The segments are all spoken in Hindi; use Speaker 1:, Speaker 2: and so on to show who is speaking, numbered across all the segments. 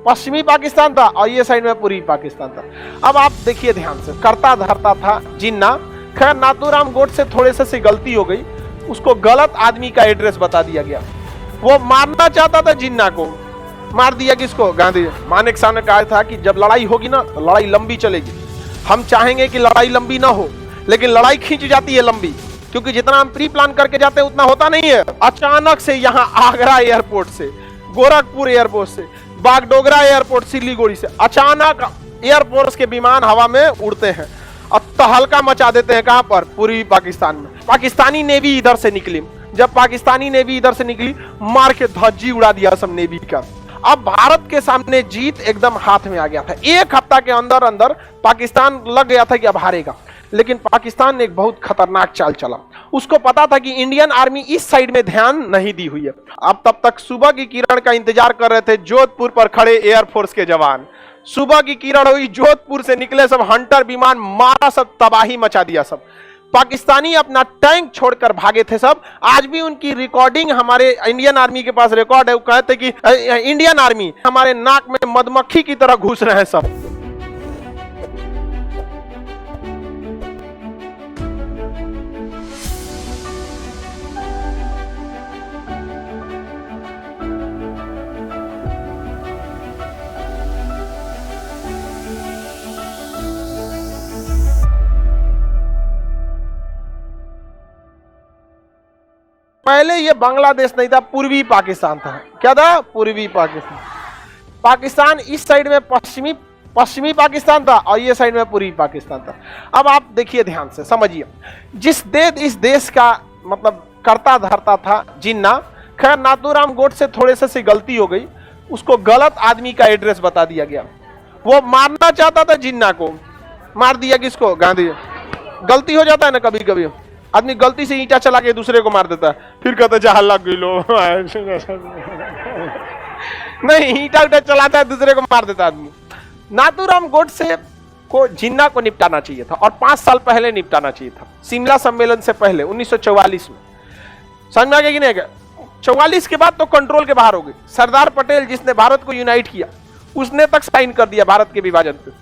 Speaker 1: पश्चिमी पाकिस्तान था और ये साइड में पूर्वी पाकिस्तान था। अब आप देखिए ध्यान से, करता धरता था जिन्ना। खैर नाथूराम गोडसे थोड़े से गलती हो गई, उसको गलत आदमी का एड्रेस बता दिया गया। वो मारना चाहता था जिन्ना को, मार दिया किसको? गांधी। मानेक शाह ने कहा था कि जब लड़ाई होगी ना तो लड़ाई लंबी चलेगी। हम चाहेंगे कि लड़ाई लंबी ना हो, लेकिन लड़ाई खींच जाती है लंबी, क्योंकि जितना हम प्री प्लान करके जाते हैं उतना होता नहीं है। अचानक से यहाँ आगरा एयरपोर्ट से, गोरखपुर एयरपोर्ट से, बागडोगरा एयरपोर्ट सिलीगुड़ी से अचानक एयरफोर्स के विमान हवा में उड़ते हैं और तहलका मचा देते हैं। कहां पर? पूर्वी पाकिस्तान में। पाकिस्तानी नेवी इधर से निकली। जब पाकिस्तानी नेवी इधर से निकली, मार के धज्जी उड़ा दिया सब नेवी का। अब भारत के सामने जीत एकदम हाथ में आ गया था। एक हफ्ता के अंदर अंदर पाकिस्तान लग गया था कि अब हारेगा, लेकिन पाकिस्तान ने एक बहुत खतरनाक चाल चला। उसको पता था कि इंडियन आर्मी इस साइड में ध्यान नहीं दी हुई है। अब तब तक सुबह की किरण का इंतजार कर रहे थे जोधपुर पर खड़े एयरफोर्स के जवान। सुबह की किरण हुई, जोधपुर से निकले सब हंटर विमान, मारा, सब तबाही मचा दिया सब। पाकिस्तानी अपना टैंक छोड़कर भागे थे सब। आज भी उनकी रिकॉर्डिंग हमारे इंडियन आर्मी के पास रिकॉर्ड है। वो कहते कि इंडियन आर्मी हमारे नाक में मधुमक्खी की तरह घुस रहे हैं सब। पहले ये बांग्लादेश नहीं था, पूर्वी पाकिस्तान था। क्या था? पूर्वी पाकिस्तान। पाकिस्तान इस साइड में पश्चिमी पाकिस्तान था और ये साइड में पूर्वी पाकिस्तान था। अब आप देखिए ध्यान से, समझिए। इस देश का मतलब करता धरता था जिन्ना। खैर नाथूराम गोडसे थोड़े से गलती हो गई, उसको गलत आदमी का एड्रेस बता दिया गया। वो मारना चाहता था जिन्ना को, मार दिया किसको? गांधी। गलती हो जाता है ना कभी कभी, आदमी गलती से ईंटा चला के दूसरे को मार देता है, फिर कहता है जहां लग गई लो। नहीं, ईंटा उठा चलाता है दूसरे को मार देता आदमी। नाथूराम गोडसे को जिन्ना को निपटाना चाहिए था और 5 साल पहले निपटाना चाहिए था, शिमला सम्मेलन से पहले 1944 में। समझ में आ गया कि नहीं? 44 के बाद तो कंट्रोल के बाहर हो गई। सरदार पटेल जिसने भारत को यूनाइट किया, उसने तक साइन कर दिया भारत के विभाजन पे।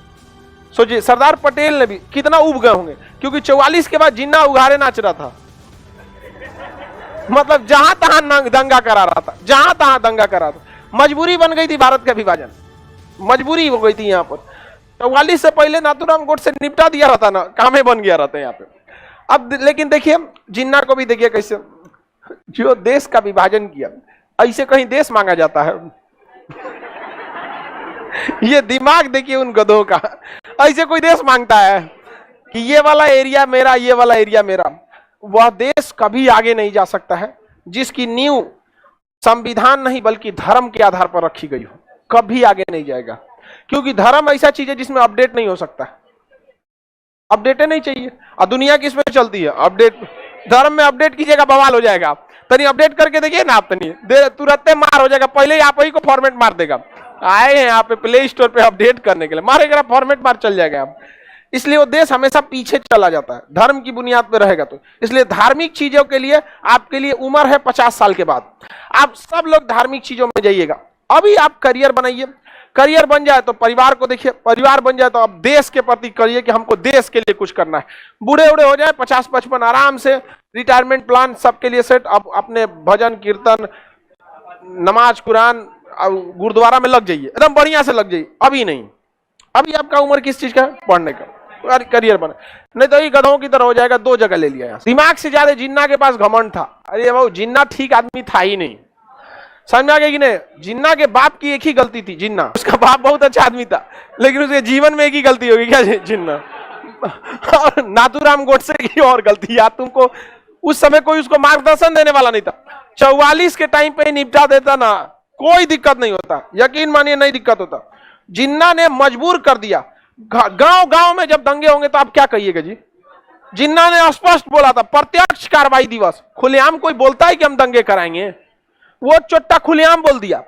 Speaker 1: सोचिए सरदार पटेल ने भी कितना उब गए होंगे, क्योंकि 44 के बाद जिन्ना उघारे नाच रहा था। मतलब जहां तहां दंगा करा रहा था, जहां तहां दंगा करा था। मजबूरी बन गई थी भारत का विभाजन, मजबूरी हो गई थी यहाँ पर। 44 से पहले नाथूराम गोडसे निपटा दिया रहता ना, कामे बन गया रहता यहाँ पे। अब लेकिन देखिए जिन्ना को भी देखिए कैसे, जो देश का विभाजन किया, ऐसे कहीं देश मांगा जाता है? ये दिमाग देखिए उन गधों का, ऐसे कोई देश मांगता है कि ये वाला एरिया मेरा, ये वाला एरिया मेरा? वह देश कभी आगे नहीं जा सकता है जिसकी नींव संविधान नहीं बल्कि धर्म के आधार पर रखी गई हो। कभी आगे नहीं जाएगा, क्योंकि धर्म ऐसा चीज है जिसमें अपडेट नहीं हो सकता। अपडेट नहीं चाहिए। और दुनिया किस पे चलती है? अपडेट। धर्म में अपडेट कीजिएगा बवाल हो जाएगा। तनी अपडेट करके देखिए ना आप, तनी तुरंत मार हो जाएगा। पहले ही आप ही को फॉर्मेट मार देगा। आए हैं यहाँ पे प्ले स्टोर पे अपडेट करने के लिए, मारेगा फॉर्मेट मार चल जाएगा आप। इसलिए वो देश हमेशा पीछे चला जाता है, धर्म की बुनियाद पे रहेगा तो। इसलिए धार्मिक चीजों के लिए आपके लिए उम्र है 50 साल के बाद। आप सब लोग धार्मिक चीजों में जाइएगा। अभी आप करियर बनाइए, करियर बन जाए तो परिवार को देखिए, परिवार बन जाए तो आप देश के प्रति करिए कि हमको देश के लिए कुछ करना है। बूढ़े उड़े हो जाए 50-55 आराम से, रिटायरमेंट प्लान सबके लिए सेट। अब अपने भजन कीर्तन, नमाज, कुरान, गुरुद्वारा में लग जाइए, एकदम बढ़िया से लग जाइए। अभी नहीं, अभी आपका उम्र किस चीज का है? पढ़ने का, करियर बना। नहीं तो ये गधों की तरह हो जाएगा, 2 जगह ले लिया यहाँ। दिमाग से ज्यादा जिन्ना के पास घमंड था। अरे बाबू जिन्ना ठीक आदमी था ही नहीं, समझ में आ गया कि नहीं? जिन्ना के बाप की एक ही गलती थी, जिन्ना, उसका बाप बहुत अच्छा आदमी था, लेकिन उसके जीवन में एक ही गलती होगी, क्या? जिन्ना। और नाथूराम गोडसे की और गलती याद तुमको, उस समय कोई उसको मार्गदर्शन देने वाला नहीं था। 44 के टाइम पे निपटा देता ना, कोई दिक्कत नहीं होता, यकीन मानिए नहीं दिक्कत होता। जिन्ना ने मजबूर कर दिया। गांव गांव में जब दंगे होंगे तो आप क्या कहिएगा जी? जिन्ना ने स्पष्ट बोला था, प्रत्यक्ष कार्रवाई दिवस। खुलेआम कोई बोलता है कि हम दंगे कराएंगे? वो चोट्टा खुलेआम बोल दिया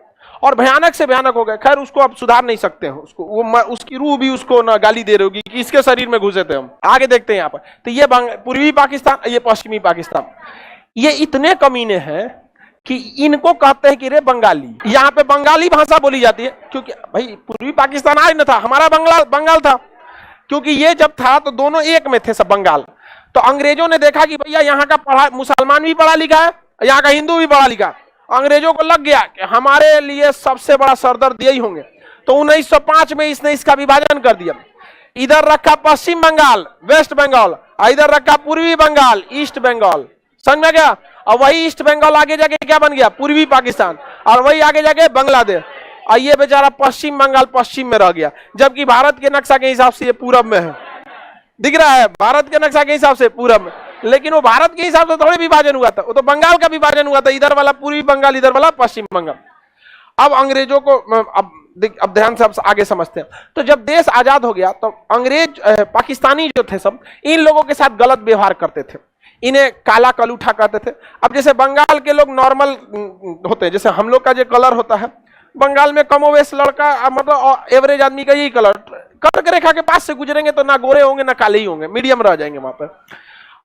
Speaker 1: और भयानक से भयानक हो गए। खैर उसको अब सुधार नहीं सकते हो, उसको वो उसकी रूह भी उसको ना गाली दे रही होगी कि इसके शरीर में घुसे थे हम। आगे देखते हैं यहाँ पर। तो ये पूर्वी पाकिस्तान, ये पश्चिमी पाकिस्तान, ये इतने कमीने हैं कि इनको कहते हैं कि रे बंगाली। यहाँ पे बंगाली भाषा बोली जाती है क्योंकि भाई पूर्वी पाकिस्तान आज न था, हमारा बंगाल था, क्योंकि ये जब था तो दोनों एक में थे सब बंगाल। तो अंग्रेजों ने देखा कि भैया यहाँ का मुसलमान भी पढ़ा लिखा है, यहाँ का हिंदू भी पढ़ा लिखा है। अंग्रेजों को लग गया कि हमारे लिए सबसे बड़ा सरदर्द यही होंगे, तो 1905 में इसने इसका विभाजन कर दिया। इधर रखा पश्चिम बंगाल वेस्ट बंगाल, इधर रखा पूर्वी बंगाल ईस्ट बंगाल, समझ में गया। और वही ईस्ट बंगाल आगे जाके क्या बन गया, पूर्वी पाकिस्तान, और वही आगे जाके बांग्लादेश। और ये बेचारा पश्चिम बंगाल पश्चिम में रह गया, जबकि भारत के नक्शा के हिसाब से ये पूरब में है, दिख रहा है भारत के नक्शा के हिसाब से पूरब में। लेकिन वो भारत के हिसाब से थोड़ी विभाजन हुआ था, वो तो बंगाल का विभाजन हुआ था, इधर वाला पूर्वी बंगाल इधर वाला पश्चिम बंगाल। अब अंग्रेजों को अब ध्यान से आगे समझते हैं। तो जब देश आजाद हो गया तो अंग्रेज पाकिस्तानी जो थे सब इन लोगों के साथ गलत व्यवहार करते थे, इन्हें काला कलूठा कहते थे। अब जैसे बंगाल के लोग नॉर्मल होते हैं, जैसे हम लोग का जो कलर होता है, बंगाल में कमोवेश लड़का मतलब एवरेज आदमी का यही कलर, कर्क रेखा के पास से गुजरेंगे तो ना गोरे होंगे ना काले ही होंगे, मीडियम रह जाएंगे वहां पर।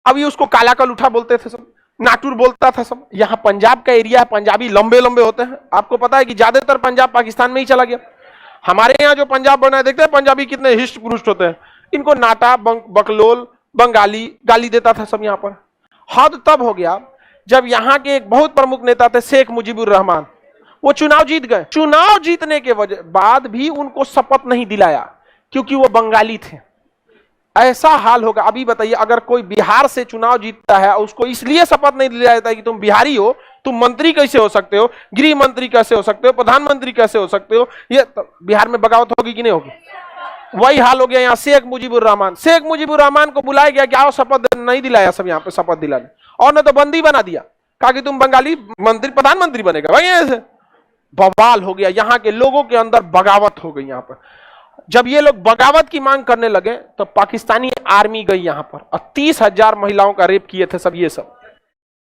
Speaker 1: अब ये उसको काला कलूठा बोलते थे सब, नाटुर बोलता था सब। यहाँ पंजाब का एरिया है, पंजाबी लंबे लंबे होते हैं, आपको पता है कि ज्यादातर पंजाब पाकिस्तान में ही चला गया। हमारे यहाँ जो पंजाब बना है देखते हैं पंजाबी कितने हिष्ट पुरुष्ट होते हैं, इनको नाटा बकलोल बंगाली गाली देता था सब यहाँ पर। हद तब हो गया जब यहाँ के एक बहुत प्रमुख नेता थे शेख मुजीबुर रहमान, वो चुनाव जीत गए। चुनाव जीतने के बाद भी उनको शपथ नहीं दिलाया क्योंकि वो बंगाली थे। ऐसा हाल होगा, अभी बताइए अगर कोई बिहार से चुनाव जीतता है उसको इसलिए शपथ नहीं दिया जाता है कि तुम बिहारी हो, तुम मंत्री कैसे हो सकते हो, गृह मंत्री कैसे हो सकते हो, प्रधानमंत्री कैसे हो सकते हो, ये तो बिहार में बगावत होगी कि नहीं होगी। वही हाल हो गया यहाँ शेख मुजीबुर रहमान को बुलाया गया कि आओ शपथ, नहीं दिलाया सब यहाँ पे शपथ दिलाने, और न तो बंदी बना दिया, कहा कि तुम बंगाली मंत्री प्रधानमंत्री बनेगा। भाई ऐसे बवाल हो गया, यहाँ के लोगों के अंदर बगावत हो गई। यहाँ पर जब ये लोग बगावत की मांग करने लगे तो पाकिस्तानी आर्मी गई यहाँ पर और 30,000 महिलाओं का रेप किए थे सब। ये सब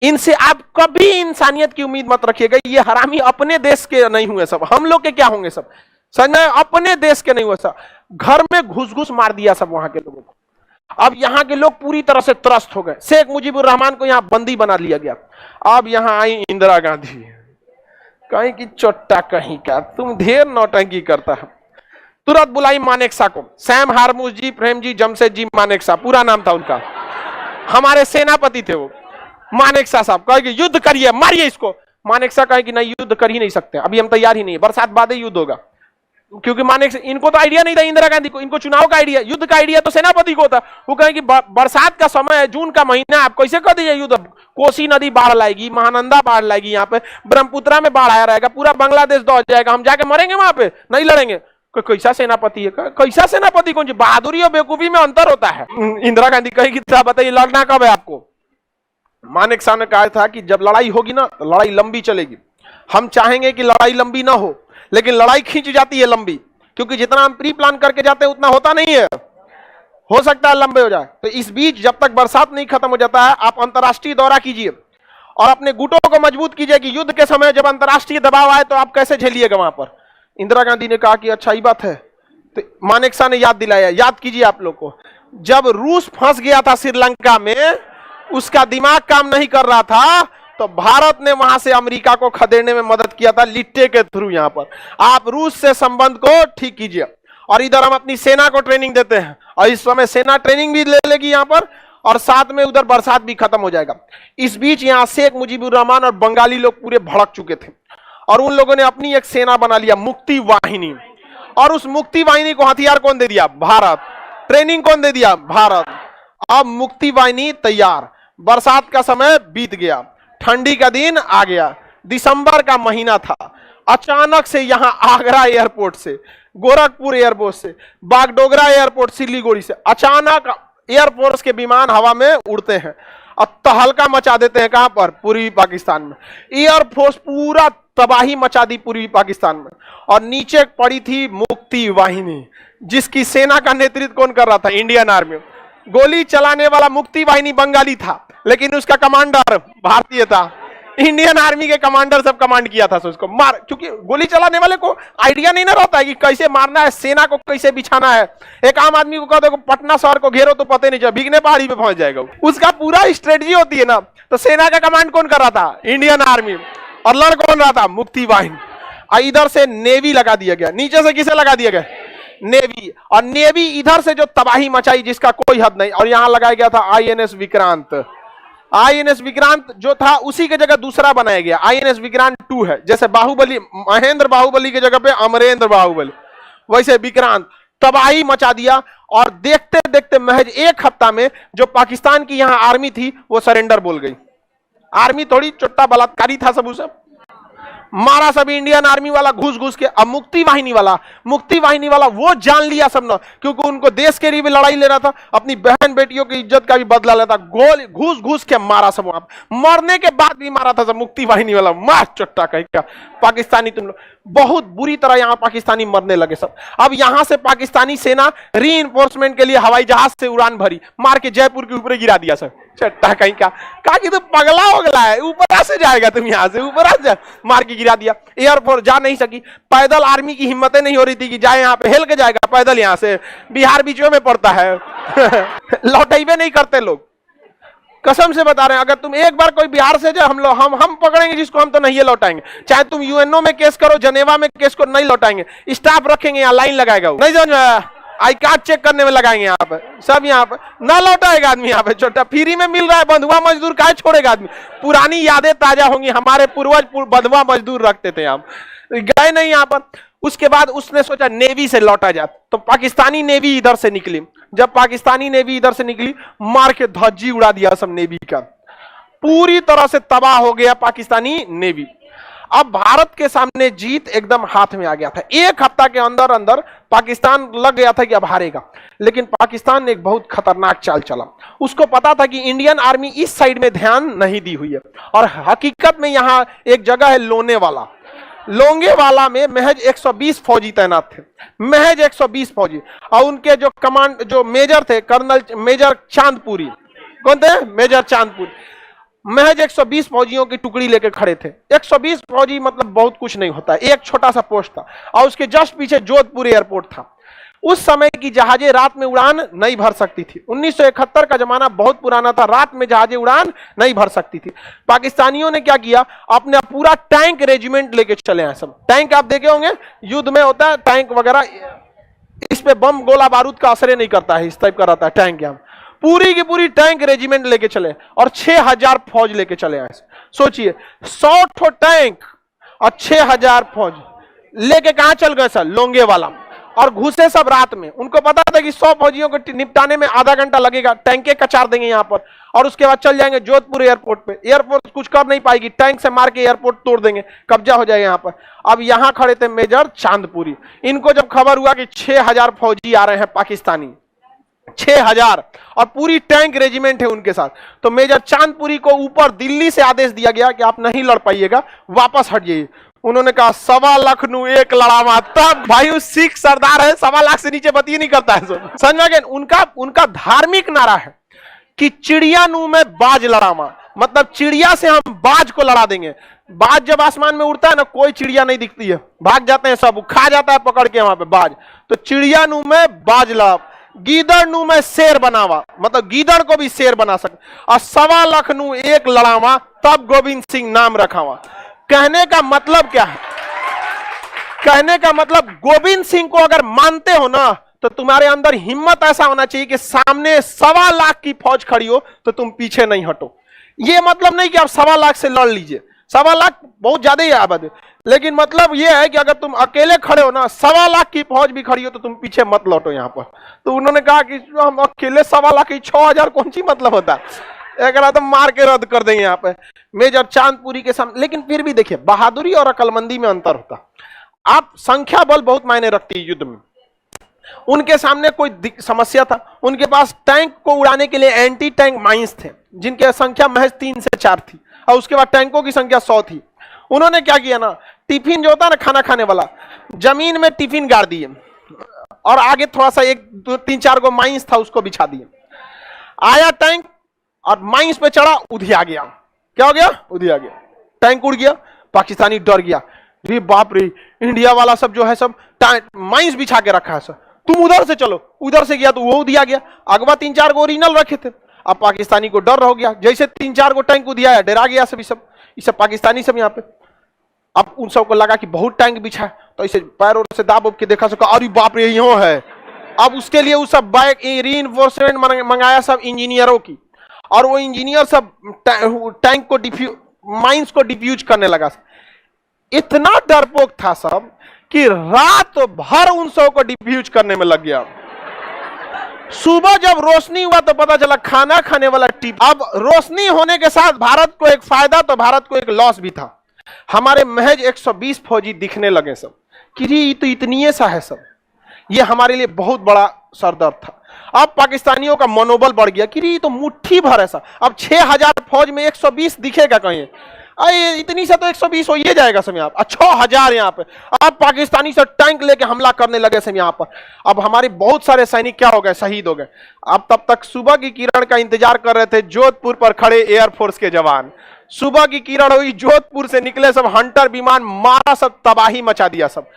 Speaker 1: इनसे आप कभी इंसानियत की उम्मीद मत रखिएगा, ये हरामी अपने देश के नहीं हुए सब, हम लोग के क्या होंगे सब, समझ अपने देश के नहीं हुए सब। घर में घुस मार दिया सब वहां के लोगों को। अब यहाँ के लोग पूरी तरह से त्रस्त हो गए। शेख मुजीबुर रहमान को यहाँ बंदी बना लिया गया। अब यहाँ आई इंदिरा गांधी, कहीं की चोट्टा कहीं का, तुम ढेर नौटंकी करता है। तुरंत बुलाई मानेकशॉ को, सैम हारमूस जी प्रेम जी जमशेद जी मानेकशॉ पूरा नाम था उनका, हमारे सेनापति थे वो मानेकशॉ साहब। कहे कि युद्ध करिए, मारिए इसको। मानेकशॉ कहे कि नहीं युद्ध कर ही नहीं सकते, अभी हम तैयार ही नहीं है, बरसात बाद ही युद्ध होगा। क्योंकि मानेकशॉ, इनको तो आइडिया नहीं था इंदिरा गांधी को, इनको चुनाव का आइडिया, युद्ध का आइडिया तो सेनापति को होता। वो कहे कि बरसात का समय है, जून का महीना, आप कैसे कर दीजिए युद्ध, कोसी नदी बाढ़ लाएगी, महानंदा बाढ़ लाएगी, यहाँ पे ब्रह्मपुत्रा में बाढ़ आया रहेगा, पूरा बांग्लादेश दौड़ जाएगा, हम जाके मरेंगे वहां पे, नहीं लड़ेंगे। कैसा सेनापति है, कैसा सेनापति कौन सी, बहादुरी और बेवकूफी में अंतर होता है। इंदिरा गांधी कहेगी बताइए लड़ना कब है आपको। मानेकशॉ ने कहा था कि जब लड़ाई होगी ना तो लड़ाई लंबी चलेगी, हम चाहेंगे कि लड़ाई लंबी ना हो, लेकिन लड़ाई खींच जाती है लंबी, क्योंकि जितना हम प्री प्लान करके जाते हैं उतना होता नहीं है, हो सकता है लंबे हो जाए। तो इस बीच जब तक बरसात नहीं खत्म हो जाता है आप अंतर्राष्ट्रीय दौरा कीजिए और अपने गुटों को मजबूत कीजिए कि युद्ध के समय जब अंतर्राष्ट्रीय दबाव आए तो आप कैसे झेलिएगा वहां पर। इंदिरा गांधी ने कहा कि अच्छा ही बात है। तो मानेकशॉ ने याद दिलाया, याद कीजिए आप लोग को, जब रूस फंस गया था श्रीलंका में, उसका दिमाग काम नहीं कर रहा था, तो भारत ने वहां से अमेरिका को खदेड़ने में मदद किया था लिट्टे के थ्रू। यहां पर आप रूस से संबंध को ठीक कीजिए और इधर हम अपनी सेना को ट्रेनिंग देते हैं और इस समय सेना ट्रेनिंग भी ले लेगी यहां पर, और साथ में उधर बरसात भी खत्म हो जाएगा। इस बीच यहां शेख मुजीबुर रहमान और बंगाली लोग पूरे भड़क चुके थे और उन लोगों ने अपनी एक सेना बना लिया, मुक्ति वाहिनी। और उस मुक्ति वाहिनी को हथियार कौन दे दिया, भारत। ट्रेनिंग कौन दे दिया, भारत। अब मुक्ति वाहिनी तैयार। बरसात का समय बीत गया, ठंडी का दिन आ गया, दिसंबर का महीना था। अचानक से यहां आगरा एयरपोर्ट से, गोरखपुर एयरपोर्ट से, बागडोगरा एयरपोर्ट सिलीगुड़ी से अचानक एयरफोर्स के विमान हवा में उड़ते हैं और तहलका मचा देते हैं। कहां पर, पूर्वी पाकिस्तान में। एयरफोर्स पूरा तबाही मचा दी पूर्वी पाकिस्तान में। और नीचे पड़ी थी मुक्ति वाहिनी, जिसकी सेना का नेतृत्व कौन कर रहा था, इंडियन आर्मी। गोली चलाने वाला मुक्ति वाहिनी बंगाली था, लेकिन उसका कमांडर भारतीय था। इंडियन आर्मी के कमांडर सब कमांड किया था उसको मार, क्योंकि गोली चलाने वाले को आइडिया नहीं ना रहता है कि कैसे मारना है, सेना को कैसे बिछाना है। एक आम आदमी को कह दो पटना शहर को घेरो तो पता नहीं चला, भीगने पहाड़ी पे पहुंच जाएगा। उसका पूरा स्ट्रेटजी होती है ना। तो सेना का कमांड कौन कर रहा था, इंडियन आर्मी। और लड़ कौन रहा था? मुक्ति वाहिनी। इधर से नेवी लगा दिया गया, नीचे से किसे लगा दिया गया? नेवी। और नेवी इधर से जो तबाही मचाई जिसका कोई हद नहीं, और यहां लगाया गया था आईएनएस विक्रांत। आईएनएस विक्रांत जो था उसी की जगह दूसरा बनाया गया, आईएनएस विक्रांत 2 है। जैसे बाहुबली, महेंद्र बाहुबली की जगह पे अमरेंद्र बाहुबली, वैसे विक्रांत। तबाही मचा दिया। और देखते देखते महज 1 हफ्ता में जो पाकिस्तान की यहां आर्मी थी वो सरेंडर बोल गई। आर्मी थोड़ी छोटा बलात्कारी था, सब उसे मारा सब इंडियन आर्मी वाला घुस घुस के। अब मुक्ति वाहिनी वाला वो जान लिया सब ना, क्योंकि उनको देश के लिए भी लड़ाई लेना था, अपनी बहन बेटियों की इज्जत का भी बदला लेता। गोल घुस घुस के मारा सब, वहां मरने के बाद भी मारा था सब। मुक्ति वाहिनी वाला मार चट्टा कह क्या पाकिस्तानी तुम लोग, बहुत बुरी तरह यहां पाकिस्तानी मरने लगे सब। अब यहां से पाकिस्तानी सेना रीइंफोर्समेंट के लिए हवाई जहाज से उड़ान भरी, मार के जयपुर के ऊपर गिरा दिया सब। चट्टा कहीं का कि तो पगला होगला है, ऊपर से जाएगा तुम, यहां से ऊपर से मार के गिरा दिया। एयरफोर्स जा नहीं सकी, पैदल आर्मी की हिम्मतें नहीं हो रही थी कि जाए यहां पे, हेल के जाएगा पैदल, यहां से बिहार बीचों में पड़ता है। लौटेबे नहीं करते लोग, कसम से बता रहे हैं। अगर तुम एक बार कोई बिहार से जाए, हम पकड़ेंगे जिसको, हम तो नहीं लौटाएंगे। चाहे तुम यूएनओ में केस करो, जनेवा में केस करो, नहीं लौटाएंगे। स्टाफ रखेंगे यहाँ, लाइन लगाएगा, नहीं समझ में, आई कार्ड चेक करने में लगाएंगे यहाँ पे सब, यहाँ पे ना लौटाएगा आदमी। यहाँ पे छोटा फ्री में मिल रहा है, बंधुआ मजदूर काहे छोड़ेगा आदमी? पुरानी यादें ताजा होंगी, हमारे पूर्वज बंधुआ मजदूर रखते थे, हम गए नहीं यहाँ पर। उसके बाद उसने सोचा नेवी से लौटा जाए, तो पाकिस्तानी नेवी इधर से निकली। जब पाकिस्तानी नेवी इधर से निकली, मार के धज्जी उड़ा दिया सब नेवी का, पूरी तरह से तबाह हो गया पाकिस्तानी नेवी। अब भारत के सामने जीत एकदम हाथ में आ गया था। 1 हफ्ता के अंदर अंदर पाकिस्तान लग गया था कि अब हारेगा, लेकिन पाकिस्तान ने एक बहुत खतरनाक चाल चला। उसको पता था कि इंडियन आर्मी इस साइड में ध्यान नहीं दी हुई है, और हकीकत में यहां एक जगह है लोनेवाला। लोंगेवाला में महज 120 फौजी तैनात थे, महज 120 फौजी। और उनके जो कमांड, जो मेजर थे, कर्नल मेजर चांदपुरी, कौन थे? मेजर चांदपुरी। महज 120 फौजियों की टुकड़ी लेकर खड़े थे। 120 फौजी मतलब बहुत कुछ नहीं होता, एक छोटा सा पोस्ट था। और उसके जस्ट पीछे जोधपुर एयरपोर्ट था। उस समय की जहाजें रात में उड़ान नहीं भर सकती थी। 1971 का जमाना बहुत पुराना था, रात में जहाजें उड़ान नहीं भर सकती थी। पाकिस्तानियों ने क्या किया, अपना पूरा टैंक रेजिमेंट लेके चले आए सब। टैंक आप देखे होंगे, युद्ध में होता है टैंक वगैरह, इस पे बम गोला बारूद का असर नहीं करता है, इस टाइप का रहता है टैंक। यहाँ पूरी की पूरी टैंक रेजिमेंट लेके चले, और 6000 फौज लेके चले आए। सोचिए 100 ठो टैंक और 6000 फौज लेके कहां चल गए सर? लोंगेवाला। और घुसे सब रात में। उनको पता था कि 100 फौजियों को निपटाने में आधा घंटा लगेगा, टैंके कचार देंगे यहां पर, और उसके बाद चल जाएंगे जोधपुर एयरपोर्ट पे। एयरपोर्ट कुछ कर नहीं पाएगी, टैंक से मार के एयरपोर्ट तोड़ देंगे, कब्जा हो जाएगा यहां पर। अब यहां खड़े थे मेजर चांदपुरी। इनको जब खबर हुआ कि 6000 फौजी आ रहे हैं पाकिस्तानी, 6000, और पूरी टैंक रेजिमेंट है उनके साथ, तो मेजर चांदपुरी को ऊपर दिल्ली से आदेश दिया गया कि आप नहीं लड़ पाइएगा, वापस हट जाइए। उन्होंने कहा 1.25 लाख नु एक लड़ावा। तब भाई उस सिख सरदार है, 1.25 लाख से नीचे बती नहीं करता है। समझ गए? उनका धार्मिक नारा है कि चिड़िया नु में बाज लड़ावा, मतलब चिड़िया से हम बाज को लड़ा देंगे। बाज जब आसमान में उड़ता है ना, कोई चिड़िया नहीं दिखती है, भाग जाते हैं सब, खा जाता है पकड़ के वहां पे बाज। तो चिड़िया नु में बाज लड़ा, गीदड़ नु में शेर बनावा, मतलब गीदड़ को भी शेर बना सके, और 1.25 लाख नु एक लड़ावा, तब गोविंद सिंह नाम रखावा। कहने का मतलब क्या है? कहने का मतलब गोविंद सिंह को अगर मानते हो ना, तो तुम्हारे अंदर हिम्मत ऐसा होना चाहिए कि सामने 1.25 लाख की फौज खड़ी हो तो तुम पीछे नहीं हटो। ये मतलब नहीं कि आप 1.25 लाख से लड़ लीजिए, 1.25 लाख बहुत ज्यादा ही आबाद है, लेकिन मतलब यह है कि अगर तुम अकेले खड़े हो ना, 1.25 लाख की फौज भी खड़ी हो तो तुम पीछे मत लौटो यहां पर। तो उन्होंने कहा कि हम अकेले 1.25 लाख की 6000 कौन सी मतलब होता है, एक तो मार के रद्द कर देंगे यहाँ पे मेजर चांदपुरी के सामने। लेकिन फिर भी देखिए, बहादुरी और अकलमंदी में अंतर होता। आप संख्या बल बहुत मायने रखती है युद्ध में। उनके सामने कोई समस्या था, उनके पास टैंक को उड़ाने के लिए एंटी टैंक माइंस थे, जिनकी संख्या महज 3 से 4 थी, और उसके बाद टैंकों की संख्या 100 थी। उन्होंने क्या किया ना, टिफिन जो होता है ना खाना खाने वाला, जमीन में टिफिन गाड़ दिए, और आगे थोड़ा सा 3-4 गो माइंस था, उसको बिछा दिए। आया टैंक और माइंस पे चढ़ा, उधिया गया। क्या हो गया? उधिया गया, टैंक उड़ गया। पाकिस्तानी डर गया, रे बाप रे, इंडिया वाला सब जो है सब माइंस बिछा के रखा है सर, तुम उधर से चलो। उधर से गया तो वो उधिया गया। अगवा 3-4 गो ओरिजिनल रखे थे। अब पाकिस्तानी को डर हो गया, जैसे 3-4 गो टैंक उधिया, डरा गया सब। ये सब पाकिस्तानी सब यहाँ पे अब उन सबको लगा कि बहुत टैंक बिछा है, तो इसे पैरों से दाब के देखा, सका अरे बाप रे यहाँ है। अब उसके लिए वो सब बैक रीइंफोर्समेंट मंगाया सब इंजीनियरों की, और वो इंजीनियर सब टैंक को माइंस को डिफ्यूज करने लगा। इतना डरपोक था सब कि रात भर उन सब को डिफ्यूज करने में लग गया। सुबह जब रोशनी हुआ तो पता चला खाना खाने वाला टिप। अब रोशनी होने के साथ भारत को एक फायदा तो भारत को एक लॉस भी था। हमारे महज 120 फौजी दिखने लगे सब कि ये तो इतनी सा है सब। ये हमारे लिए बहुत बड़ा सरदर्द था। अब पाकिस्तानियों का मनोबल बढ़ गया कि ये तो मुट्ठी भर ऐसा। अब 6000 फौज में 120 दिखेगा कहीं? अरे इतनी सा तो 120 हो ही जाएगा सब यहाँ पर। 6000 यहाँ पे। अब पाकिस्तानी से टैंक लेके हमला करने लगे सब यहाँ पर। अब हमारे बहुत सारे सैनिक क्या हो गए, शहीद हो गए। अब तब तक सुबह की किरण का इंतजार कर रहे थे जोधपुर पर खड़े एयरफोर्स के जवान। सुबह की किरण हुई, जोधपुर से निकले सब हंटर विमान, मारा सब, तबाही मचा दिया सब।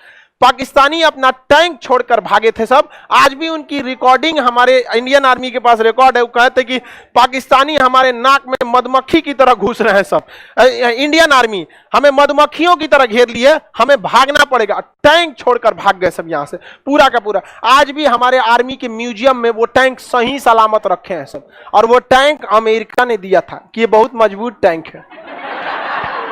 Speaker 1: पाकिस्तानी अपना टैंक छोड़कर भागे थे सब। आज भी उनकी रिकॉर्डिंग हमारे इंडियन आर्मी के पास रिकॉर्ड है। वो कहते कि पाकिस्तानी हमारे नाक में मधुमक्खी की तरह घुस रहे हैं सब। इंडियन आर्मी हमें मधुमक्खियों की तरह घेर लिए, हमें भागना पड़ेगा। टैंक छोड़कर भाग गए सब यहाँ से पूरा का पूरा। आज भी हमारे आर्मी के म्यूजियम में वो टैंक सही सलामत रखे हैं सब। और वो टैंक अमेरिका ने दिया था कि ये बहुत मजबूत टैंक है।